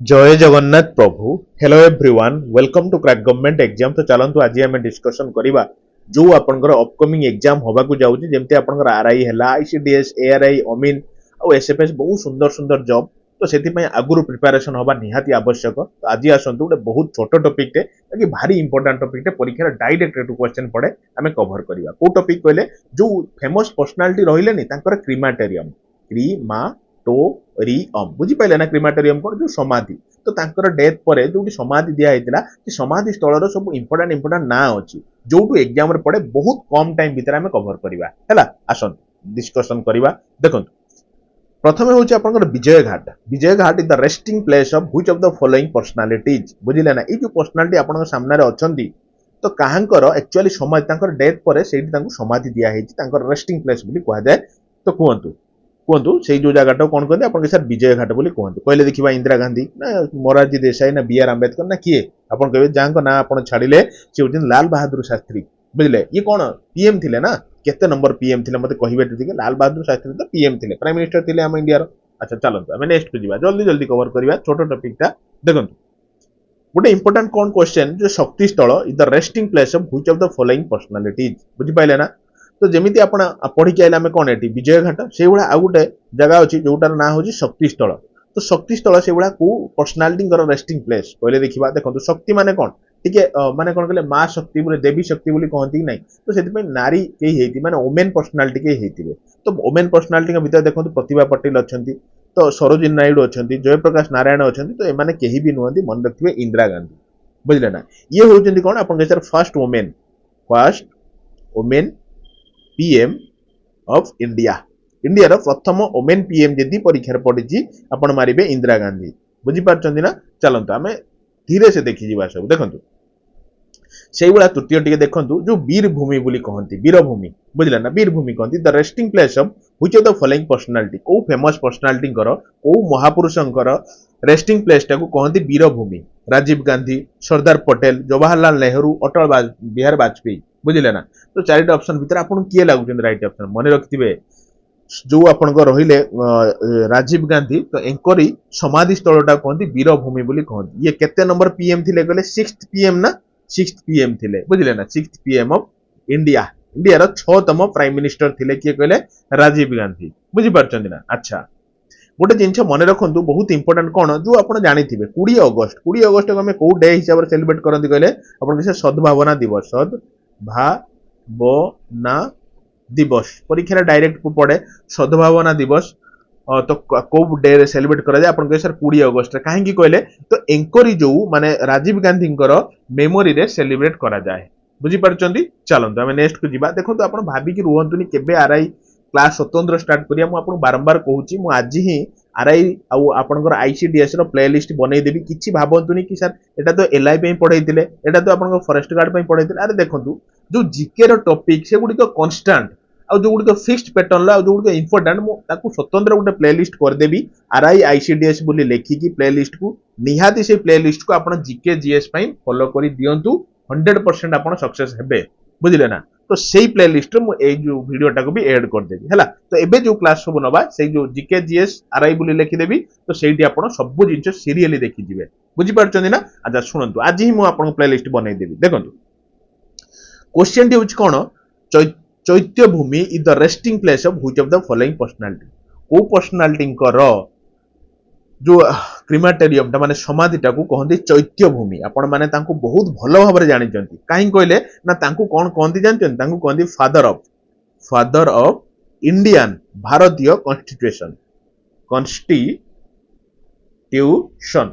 जय जगन्नाथ प्रभु hello everyone welcome to crack government exam. तो चलतु आज आम डिस्कसन करवा जो आपंकर अपकमिंग एग्जाम होगा जाऊँगी जमी आपंकर आरआई है आईसीडीएस एआरआई अमीन और एसएफएस बहुत सुंदर सुंदर जॉब। तो से आगुरी प्रिपेरेसन हवा निहाती आवश्यक। तो आज आसतु गोटे बहुत छोट टॉपिक टे भारी इंपोर्टाट टॉपिक परीक्षा डायरेक्ट क्वेश्चन पड़े आम कभर करवा कौ टॉपिक कहले जो फेमस पर्सनालिटी रही क्रिमाटेरियम क्रिमाटोरियम बुझीपारे ना क्रिमाटोरियम कौन जो समाधि। तो तांकर डेथ पर जो समाधि दिया समाधि स्थल सब इंपोर्टाट ना अच्छी जो एग्जाम पड़े बहुत कम टाइम भितर आम कभर करवा है आसन डिस्कसन करवा। देखो प्रथम हूँ Vijay Ghat is the resting place of which of the following personalities बुझिले ना ये पर्सनालिटी आपन सामने अच्छी तो कहांकर एक्चुअली समय डेथ पर समाधि दिया रेस्टिंग प्लेस कह जाए। तो कहतु कहतु से जो जगह कौन कहते हैं सर विजय घाट बोली कहते कहले देखा इंदिरा गांधी ना मोरारजी देसाई ना बी आर आंबेडकर ना किए आप कहे जहाँ ना आप छाड़िले सी हूँ लाल बहादुर शास्त्री बुझे ये कौन पीएम थिले ना केते नंबर पीएम थिले मते कहिबे ठीक लाल बहादुर शास्त्री तो पीएम थिले प्राइम मिनिस्टर थिले हम इंडिया रो। अच्छा चलंतु आमे नेक्स्ट को जीवा जल्दी जल्दी कवर करबा छोटो टॉपिक ता देखंतु गोटे इंपोर्टेंट कौन क्वेश्चन जो शक्ति स्थल is the resting place of which of the following personalities बुझी पाइले ना। तो जमीती आपण पढ़ी के आइले आमे कोन एटी विजय घाट से गुडा आ गोटे जगह अछि जोटार ना होची शक्ति स्थल। तो शक्ति स्थल से गुडा को पर्सनालिटी रेस्टिंग प्लेस कहले देखिबा देखंतु शक्ति माने कोन टिके माने कोन कहले मां शक्ति बोले देवी शक्ति बोली कहंती नै। तो सेति नारी केही हेती माने वुमेन पर्सनालिटी केही हेतिबे। तो वुमेन पर्सनालिटी के भीतर देखंतु प्रतिभा पटेल अछंती तो सरोजिनी नायडू अछंती जयप्रकाश नारायण अछंती तो एमाने केही भी नुहंती मन रखिबे इंदिरा गांधी बुझले ना। ये होचंती कोन आपन के sir first women PM of India India रो प्रथम वुमेन पीएम जदी परीक्षा पड़ी आपण मारिबे इंदिरा गांधी बुझी पारछंती ना। चलंतु आमे धीरे से देखि जीवा सब देखंतु से तृतीय टिके देखंतु जो वीरभूमि बोली कहंती वीरभूमि बुझला ना वीरभूमि कहंती the resting place of which of the following personality को फेमस पर्सनालिटी को महापुरुषंकर रेस्टिंग प्लेस टाको कहंती वीरभूमि राजीव गांधी सरदार पटेल जवाहरलाल नेहरू अटल बिहार वाजपेयी बुझले ना। तो चारिटा ऑप्शन भीतर आपन किए लागुछन राइट ऑप्शन मने रखिथिबे जो आपन रहिले राजीव गांधी तो एंकरी समाधि स्थलटा कहंती वीरभूमि बोली कहंती। ये केते नंबर पीएम थिले कहले 6th पीएम ना 6th पीएम थिले बुझले ना 6th PM of India India रो 6तम प्राइम मिनिस्टर थिले किए कहले राजीव गांधी बुझी पारछन ना। अच्छा गोटे जिनछ मने रखंतु बहुत इंपोर्टेंट कोन जो आपण जानिथिबे 20 अगस्त को हम को डे हिसाब रे सेलिब्रेट करंती कहले आपण के सद्भावना दिवस सद्भावना दिवस परीक्षा डायरेक्ट को पड़े सद्भावना दिवस तो को डे रे सेलिब्रेट करा जाय आपण के सर 20 अगस्त काहेकि कहले तो एंकरी जो माने राजीव गांधी मेमोरी रे सेलिब्रेट करा जाय बुझी पारछंती। चलंतु हम नेक्स्ट को जीवा देखो तो आपण भाबी कि रुहंतुनी केबे आरआई क्लास स्वतंत्र स्टार्ट करिया मु आपण बारंबार कहूची मु आज ही आरआई आ आपनकर आईसीडीएस रो प्लेलिस्ट बनै देबी किछि भाबंतुनी कि सर एटा तो एलआई पे पढैतिले एटा तो आपनकर फॉरेस्ट गार्ड पे पढैतिले। अरे देखंतु जो जीके रो टॉपिक से गुडी को कांस्टेंट आ जो गुडी को फिक्स्ड पैटर्न ला जो गुडी इंपोर्टेंट मु ताकू स्वतंत्र गुटे प्लेलिस्ट कर देबी आरआई आईसीडीएस बोली लेखि की प्लेलिस्ट को निहाती से प्लेलिस्ट को आपण जीके जीएस पई फॉलो करी दियंतु 100% आपण सक्सेस हेबे बुझिले ना। तो सेही प्लेलिस्ट मु ए जो वीडियोटा को भी ऐड कर देबी हैला। तो एबे जो क्लास सब नबा से जो जीके जीएस आरआई बोली लेखि देबी तो सेहीटी आपण सब जिंस सीरियली देखि जिवे बुझी पारछन ना। अच्छा सुनंतु आज ही मु आपण प्लेलिस्ट बनै देबी देखंतु क्वेश्चन टी होछ कोन Chaitya Bhumi is the resting place of which of the following personality को पर्सनालिटी जो क्रिमाटेरियम टा माने समाधिटा को कहंती चैत्य भूमि आपण माने तांको बहुत भलो भाबरे जानि चंती काहे कहले ना तांको कोन कहंती जानचन तांको कहंती फादर ऑफ इंडियन भारतीय कॉन्स्टिट्यूशन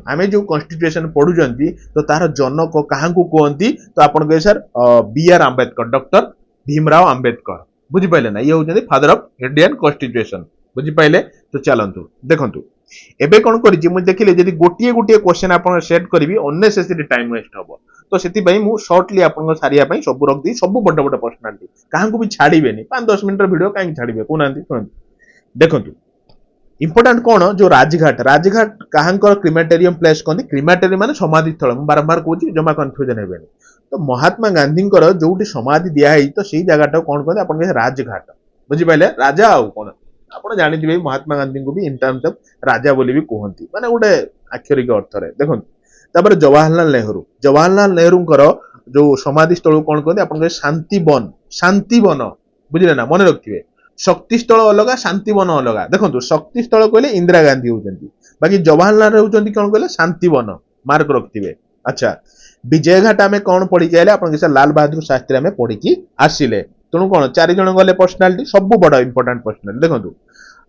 आमे जो कॉन्स्टिट्यूशन पढुचंती तो तार जनक काहांको कहंती तो आपण कहे sir B R Ambedkar doctor Bhimrao Ambedkar बुझी पाइले ना। ये होचंती फादर ऑफ इंडियन कॉन्स्टिट्यूशन बुझी पाइले। तो चलंतु देखंतु एबे कोन करि जे मु देखिले जदी गोटिए गोटिए क्वेश्चन आपन सेट करबी अननेसेसरी टाइम वेस्ट हबो। तो सेति पई मु शॉर्टली आपन सारिया पई सब रख दी सब बड बड पर्सनालिटी काहां को भी छाडीबेनी 5-10 मिनिट वीडियो काहे छाडीबे कोनांती सुनंतु देखंतु इंपोर्टेंट कोन जो राजघाट काहां को क्रिमेटेरियम प्लेस कोन क्रिमेटेरियम माने समाधि स्थल मु बारंबार कहूची जमा कंफ्यूजन हेबेनी। तो महात्मा गांधी जोटी समाधि दिया है तो सी जगह कौन कहते हैं राजघाट बुझी पाइले राजा आउ कौन आप जानी महात्मा गांधी को भी इन टर्म्स ऑफ राजा बोली भी कहती माने गोटे ଆକ୍ଷରିକ ଅର୍ଥରେ ଦେଖନ୍ତୁ। ତାପରେ ଜବାହରଲାଲ ନେହେରୁଙ୍କର ଯୋଉ ସମାଧି ସ୍ଥଳକୁ କଣ କୁହନ୍ତି ଆପଣଙ୍କ ଶାନ୍ତିବନ ବୁଝିଲେ ନା ମନେ ରଖିଥିବେ। ଶକ୍ତି ସ୍ଥଳ ଅଲଗା ଶାନ୍ତିବନ ଅଲଗା। ଦେଖନ୍ତୁ ଶକ୍ତି ସ୍ଥଳ କହିଲେ ଇନ୍ଦିରା ଗାନ୍ଧୀ ହଉଛନ୍ତି, ବାକି ଜବାହରଲାଲ ହଉଛନ୍ତି କଣ କହିଲେ ଶାନ୍ତିବନ, ମାର୍କ ରଖିଥିବେ। ଆଚ୍ଛା ବିଜୟ ଘାଟ ଆମେ କଣ ପଢିକି ଆଇଲେ ଆପଣଙ୍କ ଲାଲ ବାହାଦୁର ଶାସ୍ତ୍ରୀ ଆମେ ପଢିକି ଆସିଲେ। ତେଣୁ କଣ 4 ଜଣ ଗଲେ ପର୍ସନାଲିଟି, ସବୁ ବଡ ଇମ୍ପୋର୍ଟାଣ୍ଟ ପର୍ସନାଲିଟି। ଦେଖନ୍ତୁ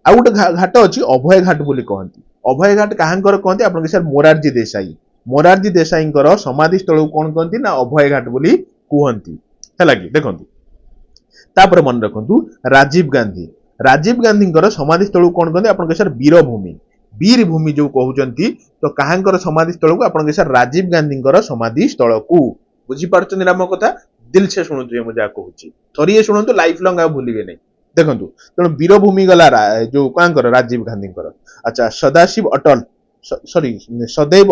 ଆଉ ଗୋଟେ ଘାଟ ଅଛି ଅଭୟ ଘାଟ ବୋଲି କହନ୍ତି। ଅଭୟ ଘାଟ କାହାଙ୍କର କହନ୍ତି ଆପଣଙ୍କ ମୋରାରଜୀ ଦେଶାଇଙ୍କର ସମାଧି ସ୍ଥଳକୁ କଣ କହନ୍ତି ନା ଅଭୟ ଘାଟ ବୋଲି କୁହନ୍ତି, ହେଲା କି। ଦେଖନ୍ତୁ ତାପରେ ମନେ ରଖନ୍ତୁ ରାଜୀବ ଗାନ୍ଧୀଙ୍କର ସମାଧି ସ୍ଥଳକୁ କଣ କହନ୍ତି ଆପଣଙ୍କ ବୀର ଭୂମି ଯୋଉ କହୁଛନ୍ତି, ତ କାହାଙ୍କର ସମାଧି ସ୍ଥଳକୁ ଆପଣଙ୍କ ରାଜୀବ ଗାନ୍ଧୀଙ୍କର ସମାଧି ସ୍ଥଳକୁ। ବୁଝିପାରୁଛନ୍ତି ନା ମୋ କଥା? ଦିଲ ସେ ଶୁଣୁଥିବେ ମୁଁ ଯାହା କହୁଛି, ଥରିଏ ଶୁଣନ୍ତୁ, ଲାଇଫ ଲଙ୍ଗ ଆଉ ଭୁଲିବେ ନାହିଁ। ଦେଖନ୍ତୁ ତେଣୁ ବୀରଭୂମି ଗଲା ଯୋଉ କାଙ୍କର ରାଜୀବ ଗାନ୍ଧୀଙ୍କର। ଆଚ୍ଛା ସदैବ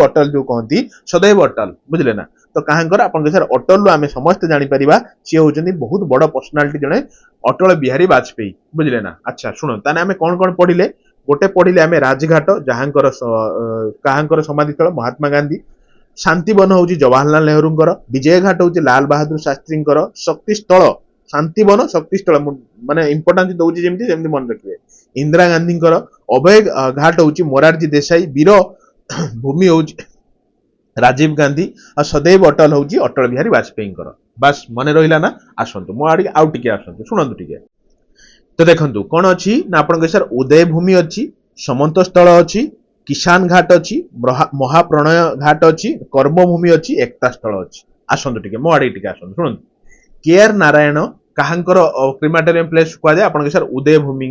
ଅଟଲ ଯୋଉ କହନ୍ତି, ସदैବ ଅଟଲ ବୁଝିଲେ ନା, ତ କାହାଙ୍କର ଆପଣଙ୍କ ଅଟଲରୁ ଆମେ ସମସ୍ତେ ଜାଣିପାରିବା ସିଏ ହଉଛନ୍ତି ବହୁତ ବଡ ପର୍ସନାଲିଟି ଜଣେ ଅଟଳ ବିହାରୀ ବାଜପେୟୀ, ବୁଝିଲେ ନା। ଆଚ୍ଛା ଶୁଣନ୍ତୁ ତାହେଲେ ଆମେ କଣ କଣ ପଢିଲେ? ଗୋଟେ ପଢିଲେ ଆମେ ରାଜଘାଟ, କାହାଙ୍କର ସମାଧିସ୍ଥଳ ମହାତ୍ମା ଗାନ୍ଧୀ। ଶାନ୍ତିବନ ହଉଛି ଜବାହରଲାଲ ନେହେରୁଙ୍କର। ବିଜୟ ଘାଟ ହଉଛି ଲାଲ ବାହାଦୁର ଶାସ୍ତ୍ରୀଙ୍କର। ଶକ୍ତିସ୍ଥଳ ଶାନ୍ତିବନ ଶକ୍ତିସ୍ଥଳ ମାନେ ଇମ୍ପୋର୍ଟାନ୍ସ ଦଉଛି ଯେମିତି ସେମିତି ମନେ ରଖିବେ। ଇନ୍ଦିରା ଗାନ୍ଧୀଙ୍କର। ଅଭୟ ଘାଟ ହଉଛି ମୋରାରଜୀ ଦେଶାଇ। ବୀର ଭୂମି ହଉଛି ରାଜୀବ ଗାନ୍ଧୀ। ଆଉ ସदैବ ଅଟଲ ହଉଛି ଅଟଳ ବିହାରୀ ବାଜପେୟୀଙ୍କର। ବାସ୍ ମନେ ରହିଲା ନା? ଆସନ୍ତୁ ମୋ ଆଡିକି ଆଉ ଟିକେ ଆସନ୍ତୁ, ଶୁଣନ୍ତୁ ଟିକେ। ତ ଦେଖନ୍ତୁ କଣ ଅଛି ନା ଆପଣଙ୍କ ଉଦୟ ଭୂମି ଅଛି, ସମନ୍ତ ସ୍ଥଳ ଅଛି, କିଷାନ ଘାଟ ଅଛି, ମହାପ୍ରଣୟ ଘାଟ ଅଛି, କର୍ମଭୂମି ଅଛି, ଏକତା ସ୍ଥଳ ଅଛି। ଆସନ୍ତୁ ଟିକେ ମୋ ଆଡିକି ଟିକେ ଆସନ୍ତୁ, ଶୁଣନ୍ତୁ। କେଆର ନାରାୟଣ କାହାଙ୍କର କ୍ରିମାଟୋରିୟମ ପ୍ଲେସ କୁହାଯାଏ ଆପଣଙ୍କ ଉଦୟ ଭୂମି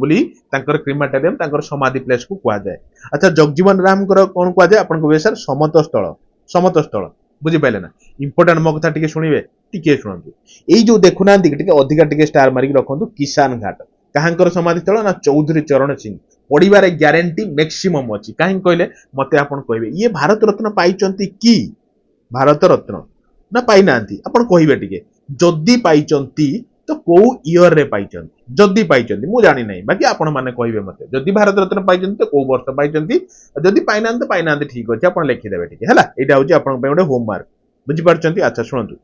ବୋଲି ତାଙ୍କର କ୍ରିମାଟୋରିୟମ, ତାଙ୍କର ସମାଧି ପ୍ଲେସ କୁ କୁହାଯାଏ। ଆଚ୍ଛା ଜଗଜୀବନ ରାମଙ୍କର କଣ କୁହାଯାଏ ଆପଣଙ୍କ ସମତ ସ୍ଥଳ ବୁଝିପାରିଲେ ନା? ଇମ୍ପୋର୍ଟାଣ୍ଟ ମୋ କଥା ଟିକେ ଶୁଣିବେ, ଟିକେ ଶୁଣନ୍ତୁ। ଏଇ ଯୋଉ ଦେଖୁନାହାନ୍ତି ଟିକେ ଅଧିକା ଟିକେ ଷ୍ଟାର ମାରିକି ରଖନ୍ତୁ। କିଷାନ ଘାଟ କାହାଙ୍କର ସମାଧି ସ୍ଥଳ ନା ଚୌଧୁରୀ ଚରଣ ସିଂ। ପଢିବାରେ ଗ୍ୟାରେଣ୍ଟି ମ୍ୟାକ୍ସିମମ୍ ଅଛି। କାହିଁକି କହିଲେ ମତେ ଆପଣ କହିବେ ଇଏ ଭାରତ ରତ୍ନ ପାଇଛନ୍ତି କି? ଭାରତ ରତ୍ନ ନା ପାଇନାହାନ୍ତି ଆପଣ କହିବେ ଟିକେ। ଯଦି ପାଇଛନ୍ତି ତ କୋଉ ଇୟର ରେ ପାଇଛନ୍ତି? ଯଦି ପାଇଛନ୍ତି ମୁଁ ଜାଣି ନାହିଁ, ବାକି ଆପଣ ମାନେ କହିବେ ମତେ। ଯଦି ଭାରତ ରତ୍ନ ପାଇଛନ୍ତି ତ କୋଉ ବର୍ଷ ପାଇଛନ୍ତି, ଯଦି ପାଇନାହାନ୍ତି ତ ପାଇନାହାନ୍ତି, ଠିକ ଅଛି ଆପଣ ଲେଖିଦେବେ ଟିକେ ହେଲା। ଏଇଟା ହଉଛି ଆପଣଙ୍କ ପାଇଁ ଗୋଟେ ହୋମୱାର୍କ, ବୁଝିପାରୁଛନ୍ତି? ଆଚ୍ଛା ଶୁଣନ୍ତୁ,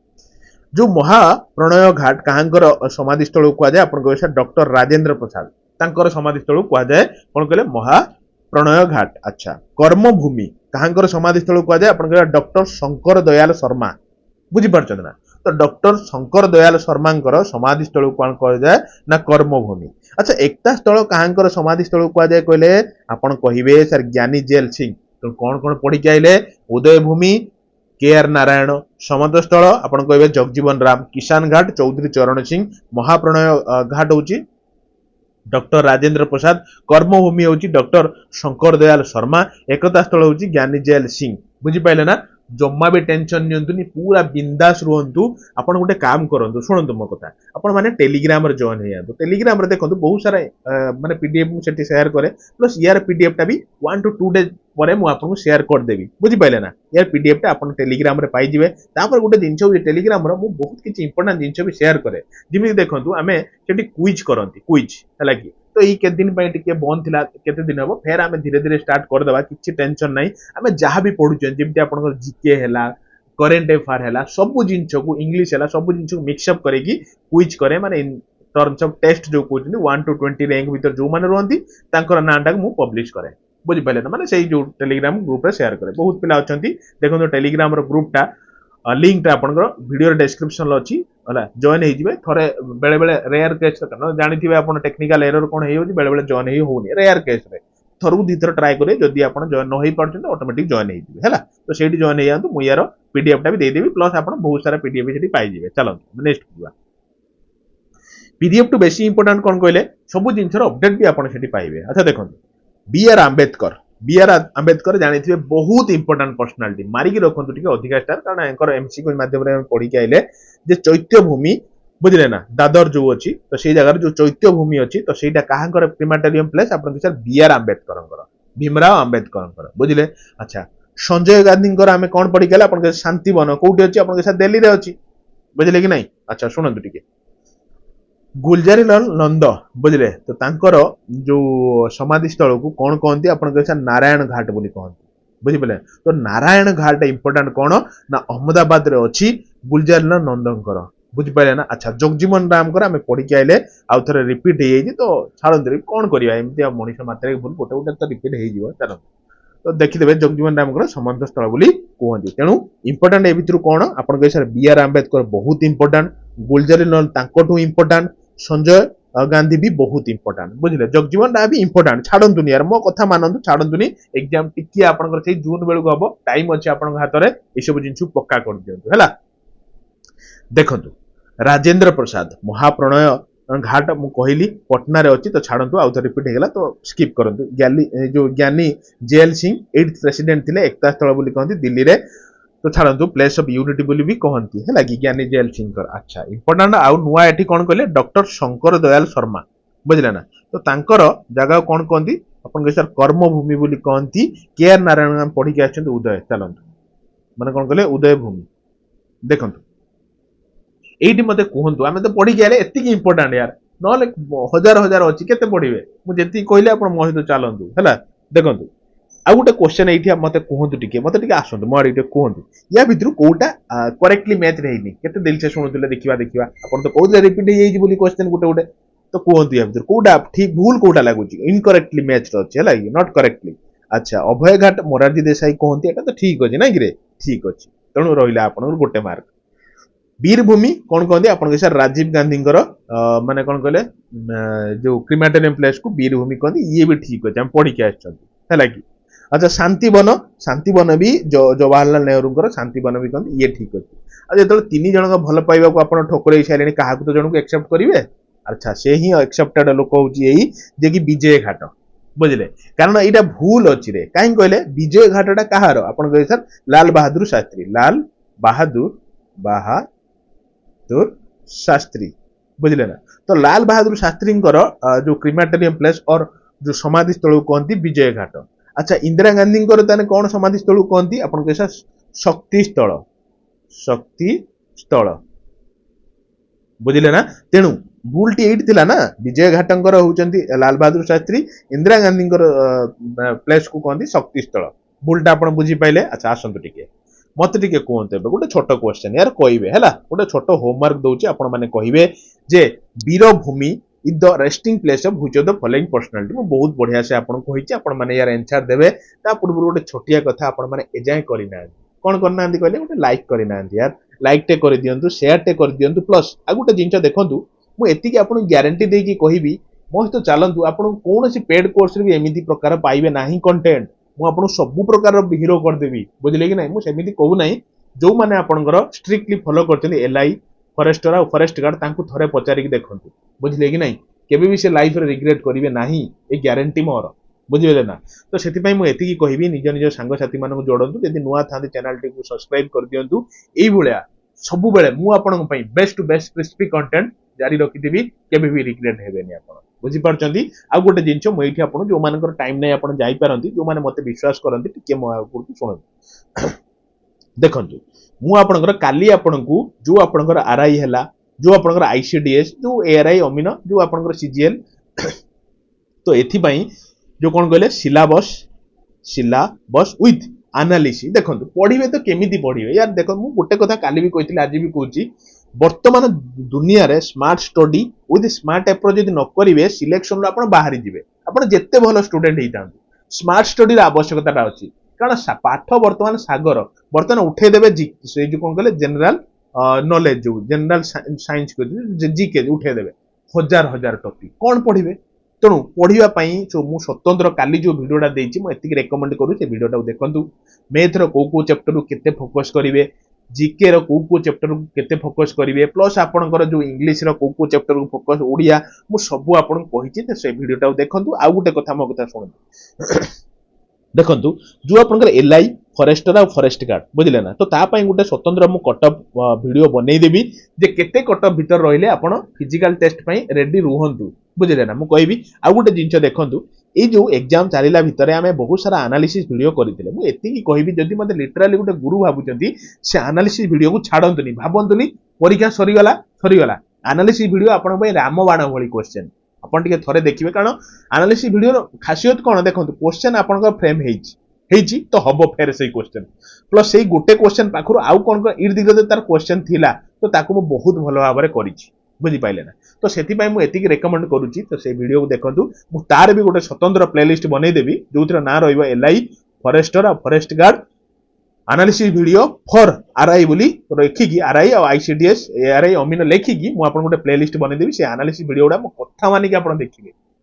ଯୋଉ ମହାପ୍ରଣୟ ଘାଟ କାହାଙ୍କର ସମାଧି ସ୍ଥଳକୁ କୁହାଯାଏ ଆପଣଙ୍କ ଡକ୍ଟର ରାଜେନ୍ଦ୍ର ପ୍ରସାଦ, ତାଙ୍କର ସମାଧି ସ୍ଥଳକୁ କୁହାଯାଏ କଣ କହିଲେ ମହାପ୍ରଣୟ ଘାଟ। ଆଚ୍ଛା କର୍ମଭୂମି କାହାଙ୍କର ସମାଧି ସ୍ଥଳକୁ କୁହାଯାଏ ଆପଣଙ୍କ ଡକ୍ଟର ଶଙ୍କର ଦୟାଲ ଶର୍ମା, ବୁଝିପାରୁଛନ୍ତି ନା? ତ ଡକ୍ଟର ଶଙ୍କର ଦୟାଲ ଶର୍ମାଙ୍କର ସମାଧି ସ୍ଥଳକୁ କଣ କୁହାଯାଏ ନା କର୍ମଭୂମି। ଆଚ୍ଛା ଏକତା ସ୍ଥଳ କାହାଙ୍କର ସମାଧି ସ୍ଥଳକୁ କୁହାଯାଏ କହିଲେ ଆପଣ କହିବେ ସାର୍ ଜ୍ଞାନୀ ଜେଲ ସିଂ। ତ କଣ କଣ ପଢିକି ଆଇଲେ? ଉଦୟ ଭୂମି କେଆର ନାରାୟଣ, ସମତ ସ୍ଥଳ ଆପଣ କହିବେ ଜଗଜୀବନ ରାମ, କିଷାନ ଘାଟ ଚୌଧୁରୀ ଚରଣ ସିଂ, ମହାପ୍ରଣୟ ଘାଟ ହଉଛି ଡକ୍ଟର ରାଜେନ୍ଦ୍ର ପ୍ରସାଦ, କର୍ମଭୂମି ହଉଛି ଡକ୍ଟର ଶଙ୍କର ଦୟାଲ ଶର୍ମା, ଏକତା ସ୍ଥଳ ହଉଛି ଜ୍ଞାନୀ ଜେଲ ସିଂ। ବୁଝିପାରିଲେ ନା? ଜମା ବି ଟେନସନ ନିଅନ୍ତୁନି, ପୁରା ବିନ୍ଦାସ ରୁହନ୍ତୁ। ଆପଣ ଗୋଟେ କାମ କରନ୍ତୁ, ଶୁଣନ୍ତୁ ମୋ କଥା। ଆପଣ ମାନେ ଟେଲିଗ୍ରାମରେ ଜଏନ ହେଇଯାନ୍ତୁ। ଟେଲିଗ୍ରାମରେ ଦେଖନ୍ତୁ ବହୁତ ସାରା ମାନେ ପିଡିଏଫ ମୁଁ ସେଠି ସେୟାର କରେ, ପ୍ଲସ୍ ୟାର ପିଡିଏଫ ଟା ବି 1 to 2 ଡେଜ ପରେ ମୁଁ ଆପଣଙ୍କୁ ସେୟାର କରିଦେବି, ବୁଝିପାରିଲେ ନା? ୟାର ପିଡିଏଫ ଟା ଆପଣ ଟେଲିଗ୍ରାମରେ ପାଇଯିବେ। ତାପରେ ଗୋଟେ ଜିନିଷ ହଉଛି ଟେଲିଗ୍ରାମର ମୁଁ ବହୁତ କିଛି ଇମ୍ପୋର୍ଟାଣ୍ଟ ଜିନିଷ ବି ସେୟାର କରେ। ଯେମିତି ଦେଖନ୍ତୁ ଆମେ ସେଠି କୁଇଜ କରନ୍ତି, କୁଇଜ ହେଲା କି। ତ ଏଇ କେତେ ଦିନ ପାଇଁ ଟିକେ ବନ୍ଦ ଥିଲା, କେତେ ଦିନ ହବ ଫେର ଆମେ ଧୀରେ ଧୀରେ ଷ୍ଟାର୍ଟ କରିଦେବା, କିଛି ଟେନସନ ନାହିଁ। ଆମେ ଯାହା ବି ପଢୁଛନ୍ତି ଯେମିତି ଆପଣଙ୍କର ଜିକେ ହେଲା, କରେଣ୍ଟ ଏଫାର ହେଲା, ସବୁ ଜିନିଷକୁ ଇଂଲିଶ ହେଲା, ସବୁ ଜିନିଷକୁ ମିକ୍ସଅପ୍ କରିକି କୁଇଜ କରେ। ମାନେ ଟର୍ମସ ଅଫ ଟେଷ୍ଟ ଯୋଉ କହୁଛନ୍ତି 1 to 20 ର୍ୟାଙ୍କ ଭିତରେ ଯୋଉମାନେ ରୁହନ୍ତି ତାଙ୍କର ନାଁଟାକୁ ମୁଁ ପବ୍ଲିଶ କରେ, ବୁଝିପାରିଲେ ନା? ମାନେ ସେଇ ଯୋଉ ଟେଲିଗ୍ରାମ ଗ୍ରୁପରେ ସେୟାର କରେ। ବହୁତ ପିଲା ଅଛନ୍ତି ଦେଖନ୍ତୁ ଟେଲିଗ୍ରାମର ଗ୍ରୁପଟା ଲିଙ୍କଟା ଆପଣଙ୍କର ଭିଡିଓର ଡେସ୍କ୍ରିପସନରେ ଅଛି ହେଲା, ଜଏନ ହେଇଯିବେ। ଥରେ ବେଳେ ବେଳେ ରେୟାର କେସ୍ ଜାଣିଥିବେ ଆପଣ ଟେକ୍ନିକାଲ ଏରର କଣ ହେଇଯାଉଛି, ବେଳେ ବେଳେ ଜଏନ ହେଇ ହଉନି ରେୟାର କେସରେ। ଥରକୁ ଦିଥର ଟ୍ରାଏ କରିବେ, ଯଦି ଆପଣ ଜଏନ ନ ହେଇ ପାରୁଛନ୍ତି ଅଟୋମେଟିକ ଜଏନ ହେଇଯିବେ ହେଲା। ତ ସେଇଠି ଜଏନ ହେଇଯାନ୍ତୁ, ମୁଁ ୟାର ପିଡିଏଫ ଟା ବି ଦେଇଦେବି, ପ୍ଲସ୍ ଆପଣ ବହୁତ ସାରା ପିଡିଏଫ ସେଠି ପାଇଯିବେ। ଚାଲନ୍ତୁ ନେକ୍ସଟ ଯିବା। ପିଡିଏଫ ଟୁ ବେଶୀ ଇମ୍ପୋର୍ଟାଣ୍ଟ କଣ କହିଲେ ସବୁ ଜିନିଷର ଅପଡେଟ ବି ଆପଣ ସେଠି ପାଇବେ। ଆଚ୍ଛା ଦେଖନ୍ତୁ ବି ଆର ଆମ୍ବେଦକର ଜାଣିଥିବେ ବହୁତ ଇମ୍ପୋର୍ଟାଣ୍ଟ ପର୍ସନାଲିଟି, ମାରିକି ରଖନ୍ତୁ ଟିକେ ଅଧିକା ଷ୍ଟାର, କାରଣ ଏଙ୍କର ଏମସିକ୍ୟୁ ମାଧ୍ୟମରେ ଆମେ ପଢିକି ଆଇଲେ ଯେ ଚୈତ୍ୟ ଭୂମି ବୁଝିଲେ ନା, ଦାଦର ଯୋଉ ଅଛି, ତ ସେଇ ଜାଗାରେ ଯୋଉ ଚୈତ୍ୟ ଭୂମି ଅଛି, ତ ସେଇଟା କାହାଙ୍କର କ୍ରିମାଟୋରିୟମ ପ୍ଲେସ ଆପଣଙ୍କ ସାର୍ ବି.ଆର. ଆମ୍ବେଦକରଙ୍କର, ଭୀମରାଓ ଆମ୍ବେଦକରଙ୍କର, ବୁଝିଲେ? ଆଚ୍ଛା ସଞ୍ଜୟ ଗାନ୍ଧୀଙ୍କର ଆମେ କଣ ପଢିକି ଆଇଲେ ଆପଣଙ୍କ ଶାନ୍ତିବନ କୋଉଠି ଅଛି ଆପଣଙ୍କ ସାର୍ ଦିଲ୍ଲୀରେ ଅଛି, ବୁଝିଲେ କି ନାଇଁ? ଆଚ୍ଛା ଶୁଣନ୍ତୁ ଟିକେ। ଗୁଲଜାରିଲାଲ ନନ୍ଦ ବୁଝିଲେ, ତ ତାଙ୍କର ଯୋଉ ସମାଧି ସ୍ଥଳକୁ କଣ କହନ୍ତି ଆପଣଙ୍କ ନାରାୟଣ ଘାଟ ବୋଲି କହନ୍ତି, बुझिपारे तो नारायण घाट इंपोर्टाट कौन ना अहमदाबाद रे अच्छी गुलजार नंदनकर बुझिपारे ना अच्छा जगजीवन राम आम पढ़ी के आइले आउ थे रिपीट हो जाए तो छाड़े कौन करवा एमती मनीष मात्रा भूल गोटे गोटे तो रिपीट हो चलो तो देखिदेवे जगजीवन राम समांत स्थल बोली कहते तेणु इंपोर्टाट ए भितर कौन आप बी आर आंबेडकर बहुत इंपोर्टाट गुलजारी नंदन इंपोर्टाट संजय गांधी भी बहुत इंपोर्टाट बुझे जगजीवन राम भी इंपोर्टाट छाड़तुनि यार मो कथा मानतु छाड़तुनि एग्जाम टिके आपन से जून बेलू हम टाइम अच्छे आप हाथ में यह सब जिन पक्का कर दिंतु है देखु राजेंद्र प्रसाद महाप्रणय घाट मु कहली पटना रे अच्छी तो छाड़ू आउ रिपीट होगा तो स्किप करूँ जो ज्ञानी जेएल सिंह 8th प्रेसिडेंट थे एकता स्थल बोली कहते दिल्ली रे तो छाड़ू प्लेस ऑफ यूनिटी बोली भी कहती है कि ज्ञानी जेएल सिंह अच्छा इंपोर्टाट आउ नुआ एठी कौन कहले डॉक्टर शंकर दयाल शर्मा बुझले ना तो तांकर जगह कौन कहती अपन सर कर्मभूमि बोली कहती के आर नारायण पढ़ी के आछन उदय चलतु माने कौन कहले उदय भूमि देखु एटी मत कहतु आम तो पढ़ी के एति इंपोर्टाट यार ना हजार हजार अच्छी केते पढ़े मुझे कहले आप मो सहित चलतु है देखु आउ गोटे क्वेश्चन ये मत कहतु टे मत आसतु मो आड़े कहतु या भितर कौटा करेक्टली मैच रही केते दिल से शुणुले देखा देखा आप तो कहते रिपीट हो क्वेश्चन गोटे गोटे तो कहतु या भितर कौटा ठीक भूल कौटा लगुच इनकरेक्टली मैच अच्छे है नॉट करेक्टली अच्छा अभय घाट मोरारजी देसाई कहते हैं तो ठीक अच्छे ना कि ठीक अच्छे तेणु रहा आप गोटे मार्क वीरभूमि कौन कहते आप राजीव गांधी माने कौन कहले जो क्रिमेटोरियम प्लेस को वीरभूमि कहते ये भी ठीक अच्छे पढ़ी के है कि अच्छा शांतिवन भी जवाहरलाल नेहरू शांतिवन भी कहते ये ठीक अच्छे जो तीन जन भल पाइबा आप ठोकर सारे क्या तो जन को एक्सेप्ट करेंगे अच्छा से ही एक्सेप्टेड लोक हूँ जे कि विजय घाट बुझे कारण यहाँ भूल अच्छी रे कहीं कहले विजय घाटा कहार आप सर लाल बहादुर शास्त्री बुझले ना तो लाल बहादुर शास्त्री जो क्रिमेटोरियम प्लेस और जो समाधि स्थल कहती विजय घाट अच्छा इंदिरा गांधी कौन समाधि स्थल कहती आप शक्ति स्थल बुझले ना तेणु भूल टी एट ना विजय घाटंकर होउचंती लाल बहादुर शास्त्री इंदिरा गांधी प्लेस को कहती शक्ति स्थल भूलटा आप बुझी पाइले अच्छा आसतु टिके मत टिके कहते गोटे छोट क्वेश्चन यार कहे है गोटे छोट होमवर्क दौर आपण मैंने कहे जे Virbhumi is the resting place of which of the following personality मु बहुत बढ़िया से आपन कहिछि आपण माने यार आंसर देबे ता पूर्व गोटे छोटिया कथा आपण माने एजाय करिना कोन करना कहले गोटे लाइक करिना यार लाइक टे कर दियंतु शेयर टे कर दियंतु प्लस आ गोटे जिंस देखंतु मु एतिकी आपन ग्यारंटी दे कि कहिबी मो तो चलंतु आपन कोनोसी पेड कोर्स रे भी एमिति प्रकार पाइबे नाही कंटेंट मु आपन सब प्रकार हीरो कर देबी बुझले कि नाही मु सेमिति कहू नाही जो माने आपनकर स्ट्रिक्टली फॉलो करथि एलआई फॉरेस्टर और फॉरेस्ट गार्ड तांकु थरे पचारिक देखंतु बुझले कि नाही केबे भी से लाइफ रे रिग्रेट करिवे नाही ए ग्यारंटी मोर बुझिले ना तो सेति पई मु एतिकी कहिबी निज निज संग साथी मानकु जोडंतु यदि नुआ थांदे चैनल टी को सब्सक्राइब कर दियंतु एई भलिया सब बेले मु आपन पई best to best crispy content जारी रखि देबी केबे भी रिग्रेट हेबेनी आपन बुझि परचंदी आ गोटे जिंस मु एठी आपन जो मानकर टाइम नै आपन जाई पारंती जो माने मते विश्वास करंती टिके मो आगुरु सुनंतु देखंतु मु आपनकर काली आपनकु जो आपनकर आरआई हैला जो आपनकर आईसीडीएस जो एआरआई अमीन जो आपनकर सीजीएल तो एथि पई जो कोन कहले सिलाबस विथ एनालिसिस देखंतु पढिबे तो केमिति पढिबे यार देखो मु गोटे कथा काली भी कहितले आज भी कहूची वर्तमान दुनिया रे smart study with smart approach यदि न करिवे सिलेक्शन रो आपण बाहरी जिवे आपण जत्ते भलो स्टूडेंट हेइतांतु स्मार्ट स्टडी रो आवश्यकता अछि कारण पाठ वर्तमान सागर वर्तमान उठे देबे से जो कोन कहले जनरल नॉलेज जो जनरल साइंस को जीके उठे देबे हजार हजार टॉपिक कोन पढिबे तेणु पढ़ाई जो मु स्वतंत्र काली जो वीडियोटा देछि मु एतिक रेकमेंड करू से वीडियोटा देखंतु मैथ रो को चैप्टर केते फोकस करिवे जीके रो को चैप्टर केते फोकस करिवे प्लस आपनकर जो इंग्लिश रो को चैप्टर को फोकस ओडिया मु सब आपन कहिछि से वीडियोटा देखंतु आ गुटे कथा मो कथा सुनंतु देखंतु जो आपनकर एलआई फॉरेस्टर और फॉरेस्ट गार्ड बुझले ना तो ता पई गुटे स्वतंत्र मु कटअप वीडियो बनै देबी जे केते कटअप भीतर रहिले आपण फिजिकल टेस्ट पई रेडी रुहंतु बुझले ना मु कहबी आ गुटे जिंस देखंतु ए जो एग्जाम चालिला भितर आमे बहुत सारा एनालिसिस वीडियो करितले मु एतिकी कहबी जदि मते लिटरली गुटे गुरु भाबुचंती से एनालिसिस वीडियो को छाडंतुनी भाबंतुनी परीक्षा सरीगला एनालिसिस वीडियो आपण पई रामबाण भली क्वेश्चन आपण टिके थरे देखिबे कारण एनालिसिस वीडियो खासियत कोन देखंतु क्वेश्चन आपनका फ्रेम हेइछि ହେଇଛି ତ ହବ ଫେର ସେଇ କ୍ୱେଶ୍ଚନ ପ୍ଲସ୍ ସେଇ ଗୋଟେ କ୍ୱେଶ୍ଚନ ପାଖରୁ ଆଉ କଣ କଣ ଇର୍ଦ गिर्द ତାର କ୍ୱେଶ୍ଚନ ଥିଲା ତ ତାକୁ ମୁଁ ବହୁତ ଭଲ ଭାବରେ କରିଛି ବୁଝିପାଇଲେ ନା ତ ସେଥିପାଇଁ ମୁଁ ଏତିକି ରେକମେଣ୍ଡ କରୁଛି ତ ସେଇ ଭିଡିଓକୁ ଦେଖନ୍ତୁ ମୁଁ ତାର ବି ଗୋଟେ ସ୍ୱତନ୍ତ୍ର ପ୍ଲେଲିଷ୍ଟ ବନେଇଦେବି ଯୋଉଥିର ନାଁ ରହିବ ଏଲ୍ଆଇ ଫରେଷ୍ଟର ଆଉ ଫରେଷ୍ଟ ଗାର୍ଡ ଆନାଲିସିସ୍ ଭିଡିଓ ଫର ଆରଆଇ ବୋଲି ଲେଖିକି ଆରଆଇ ଆଉ ଆଇସିଡିଏସ୍ ଏଆରଆଇ ଅମିନ ଲେଖିକି ମୁଁ ଆପଣଙ୍କୁ ଗୋଟେ ପ୍ଲେଲିଷ୍ଟ ବନେଇଦେବି ସେ ଆନାଲିସିସ୍ ଭିଡିଓ ଗୁଡା ମୋ କଥା ମାନିକି ଆପଣ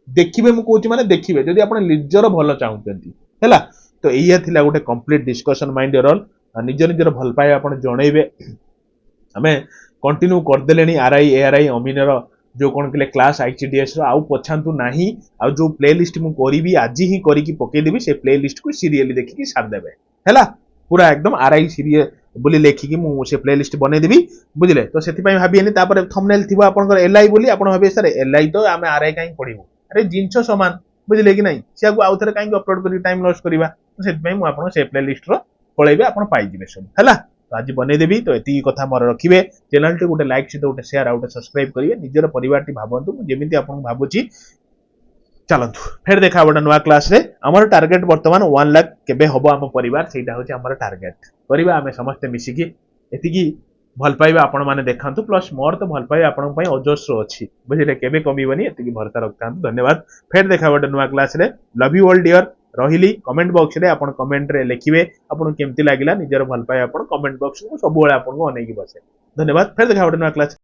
ଦେଖିବେ ମୁଁ କହୁଛି ମାନେ ଦେଖିବେ ଯଦି ଆପଣ ନିଜର ଭଲ ଚାହୁଁଛନ୍ତି ହେଲା ତ ଏଇଆ ଥିଲା ଗୋଟେ କମ୍ପ୍ଲିଟ ଡିସ୍କସନ ମାଇଣ୍ଡ ୟର ନିଜ ନିଜର ଭଲ ପାଇବା ଆପଣ ଜଣେଇବେ ଆମେ କଣ୍ଟିନ୍ୟू କରିଦେଲେଣି ଆରଆଇ ଏଆରଆଇ ଅମିନର ଯୋଉ କଣ ଥିଲେ କ୍ଲାସ ଆଇସିଡିଏସ୍ ର ଆଉ ପଛାନ୍ତୁ ନାହିଁ ଆଉ ଯୋଉ ପ୍ଲେଲିଷ୍ଟ ମୁଁ କରିବି ଆଜି ହିଁ କରିକି ପକେଇଦେବି ସେ ପ୍ଲେଲିଷ୍ଟକୁ ସିରିଏଲି ଦେଖିକି ସାରିଦେବେ ହେଲା ପୁରା एकदम आरआई सीरीज बोली लेखिकी मु से प्लेलिस्ट बनेदेबी बुझिले तो सेति भाबिएनि तापर थंबनेल थिबो आपनकर एलआई बोली आपण भाबे सर एलआई तो आमे आरआई काई पढिबो अरे जिंचो समान बुझिले कि नहीं से आगु आउथरे काई अपलोड करी टाइम लॉस करिवा तो सेति मु आपण से प्लेलिस्ट रो पळेबे आपण पाई जिवे सब हैला तो आज बनेदेबी तो एति कथा मोर रखिबे चैनल टे गोटे लाइक से गोटे शेयर आउटे सब्सक्राइब करिवे निजर परिवार टी भाबंतु मु जेमिति आपण भाबुची चलतु फिर देखा गोटे नुआ क्लास रे हमर टार्गेट वर्तमान 1 लाख केबे हबो हम परिवार सेटा होची हमर टार्गेट करिबा हमें समस्त मिसिकी एतिकी भल पाइबा आपण माने देखांतु प्लस मोर तो भल पाइबा आपण पई अजस्र अछि बुझिले केबे कमीबनी एतिकी भरता रखतांतु धन्यवाद फिर देखा गोटे नुआ क्लास रे लव यू ऑल डियर रहिली कमेंट बॉक्स रे आपण कमेंट रे लिखिबे आपण केमती लागिला निजर भल पाइबा आपण कमेंट बॉक्स को सब बेला आपण को अनेकी बसे धन्यवाद फिर देखा गोटे नुआ क्लास